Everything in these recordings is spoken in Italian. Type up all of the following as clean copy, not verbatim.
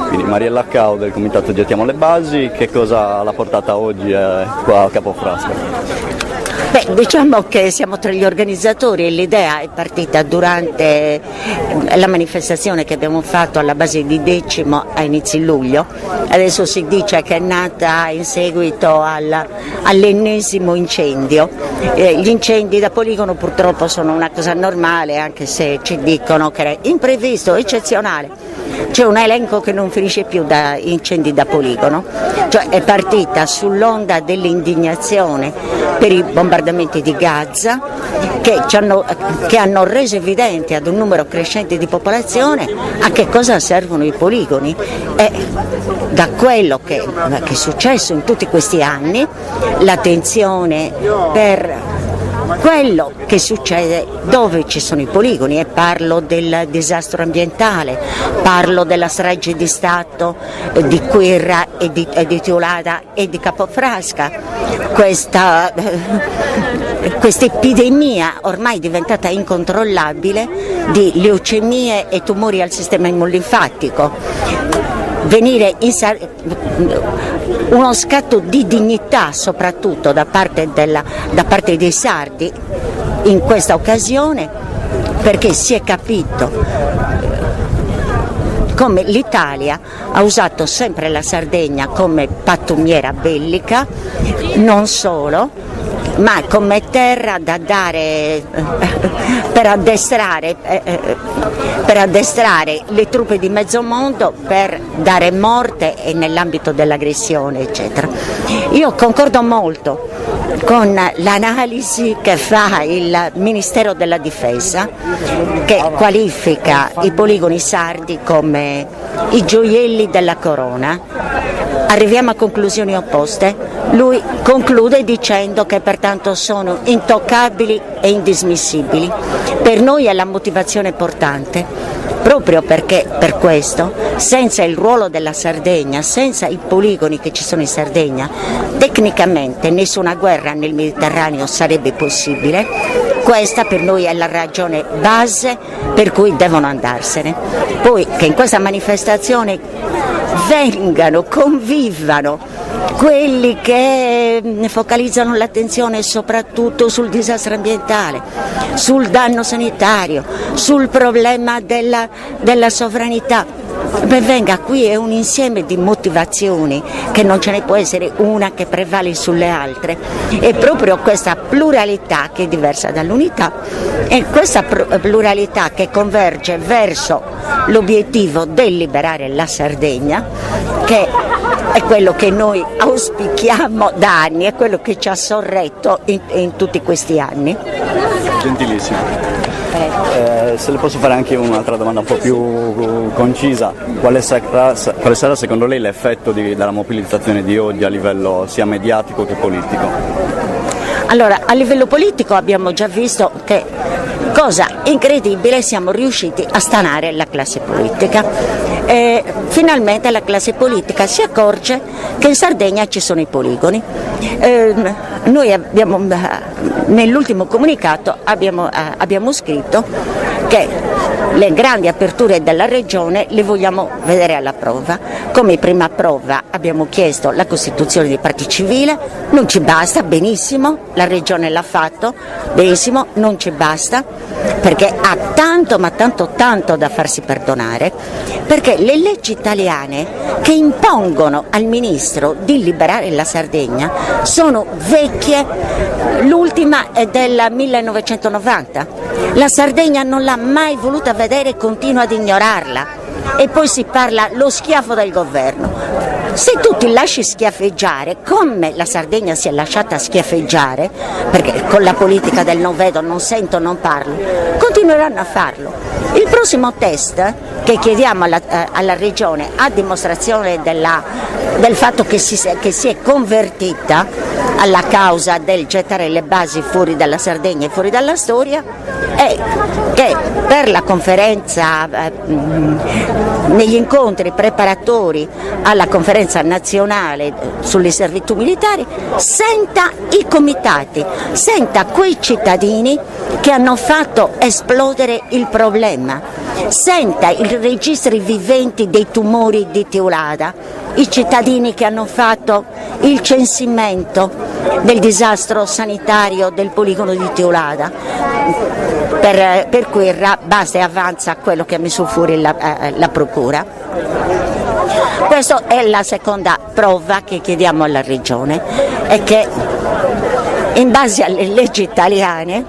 Quindi Mariella Cao del comitato Gettiamo le Basi, che cosa l'ha portata oggi qua a Capofrasca? Beh, diciamo che siamo tra gli organizzatori e l'idea è partita durante la manifestazione che abbiamo fatto alla base di Decimo a inizi luglio. Adesso si dice che è nata in seguito all'ennesimo incendio. Gli incendi da poligono purtroppo sono una cosa normale, anche se ci dicono che è imprevisto, eccezionale. C'è un elenco che non finisce più da incendi da poligono, cioè è partita sull'onda dell'indignazione per i bombardamenti di Gaza che hanno reso evidente ad un numero crescente di popolazione a che cosa servono i poligoni, e da quello che è successo in tutti questi anni l'attenzione per quello che succede dove ci sono i poligoni, e parlo del disastro ambientale, parlo della strage di Stato di Quirra e di Tiulada e di Capofrasca, questa epidemia ormai diventata incontrollabile di leucemie e tumori al sistema immunolinfatico. Venire uno scatto di dignità soprattutto da parte dei sardi in questa occasione, perché si è capito come l'Italia ha usato sempre la Sardegna come pattumiera bellica, non solo, ma come terra da dare per addestrare le truppe di mezzo mondo, per dare morte e nell'ambito dell'aggressione, eccetera. Io concordo molto con l'analisi che fa il Ministero della Difesa, che qualifica i poligoni sardi come i gioielli della corona. Arriviamo a conclusioni opposte. Lui conclude dicendo che pertanto sono intoccabili e indismissibili. Per noi è la motivazione portante, proprio perché per questo, senza il ruolo della Sardegna, senza i poligoni che ci sono in Sardegna, tecnicamente nessuna guerra nel Mediterraneo sarebbe possibile. Questa per noi è la ragione base per cui devono andarsene. Poi che in questa manifestazione vengano, convivano quelli che focalizzano l'attenzione soprattutto sul disastro ambientale, sul danno sanitario, sul problema della sovranità. Ben venga, qui è un insieme di motivazioni che non ce ne può essere una che prevale sulle altre, è proprio questa pluralità che è diversa dall'unità, e questa pluralità che converge verso l'obiettivo del liberare la Sardegna, che è quello che noi auspichiamo da anni, è quello che ci ha sorretto in tutti questi anni. Gentilissimo. Se le posso fare anche un'altra domanda un po' più concisa, quale sarà secondo lei l'effetto della mobilitazione di oggi a livello sia mediatico che politico? Allora, a livello politico abbiamo già visto che, cosa incredibile, siamo riusciti a stanare la classe politica. Finalmente la classe politica si accorge che in Sardegna ci sono i poligoni. Noi abbiamo, nell'ultimo comunicato abbiamo scritto che le grandi aperture della regione le vogliamo vedere alla prova. Come prima prova abbiamo chiesto la costituzione di parti civile, non ci basta, benissimo, la regione l'ha fatto, benissimo, non ci basta, perché ha tanto ma tanto da farsi perdonare, perché le leggi italiane che impongono al ministro di liberare la Sardegna sono vecchie, l'ultima è del 1990, la Sardegna non l'ha mai voluta vedere e continua ad ignorarla, e poi si parla lo schiaffo del governo. Se tu ti lasci schiaffeggiare, come la Sardegna si è lasciata schiaffeggiare, perché con la politica del non vedo, non sento, non parlo, continueranno a farlo. Il prossimo test che chiediamo alla Regione, a dimostrazione del fatto che si è convertita alla causa del gettare le basi fuori dalla Sardegna e fuori dalla storia, è che per la conferenza, negli incontri preparatori alla conferenza nazionale sulle servitù militari, senta i comitati, senta quei cittadini che hanno fatto esplodere il problema. senta i registri viventi dei tumori di Teulada, i cittadini che hanno fatto il censimento del disastro sanitario del poligono di Teulada. Per Quirra basta e avanza quello che ha messo fuori la procura. Questa è la seconda prova che chiediamo alla Regione, è che in base alle leggi italiane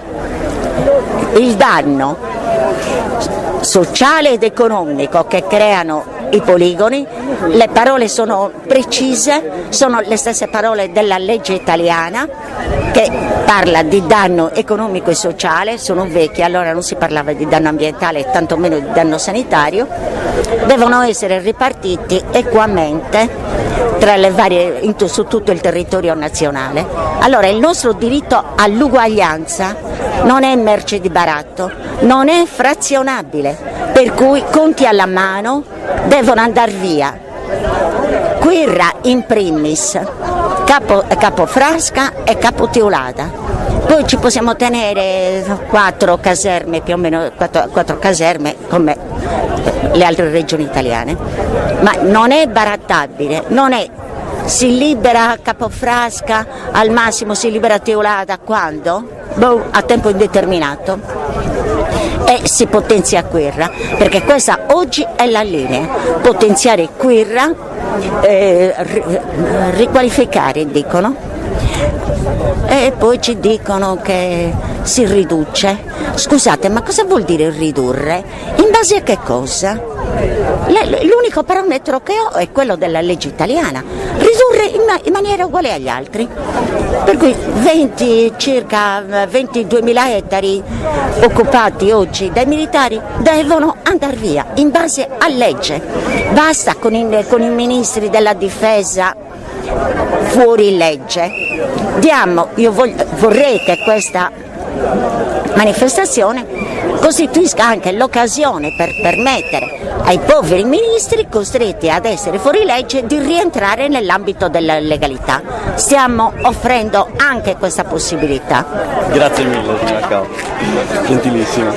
il danno sociale ed economico che creano i poligoni, le parole sono precise, sono le stesse parole della legge italiana che parla di danno economico e sociale, sono vecchie, allora non si parlava di danno ambientale e tantomeno di danno sanitario, devono essere ripartiti equamente tra le varie, su tutto il territorio nazionale. Allora il nostro diritto all'uguaglianza non è merce di baratto, non è frazionabile, per cui conti alla mano devono andare via. Quirra in primis, Capo Frasca e Capo Teulada. Poi ci possiamo tenere 4 caserme, più o meno 4 caserme come le altre regioni italiane, ma non è barattabile, non è. Si libera Capofrasca, al massimo si libera Teulada quando? A tempo indeterminato. E si potenzia Quirra, perché questa oggi è la linea, potenziare Quirra, riqualificare dicono, e poi ci dicono che si riduce. Scusate, ma cosa vuol dire ridurre? In base a che cosa? L'unico parametro che ho è quello della legge italiana, ridurre in maniera uguale agli altri, per cui circa 22.000 ettari occupati oggi dai militari devono andare via in base a legge. Basta con i ministri della difesa fuori legge. Io vorrei che questa manifestazione costituisca anche l'occasione per permettere ai poveri ministri costretti ad essere fuori legge di rientrare nell'ambito della legalità. Stiamo offrendo anche questa possibilità. Grazie mille, signora Cao, gentilissima.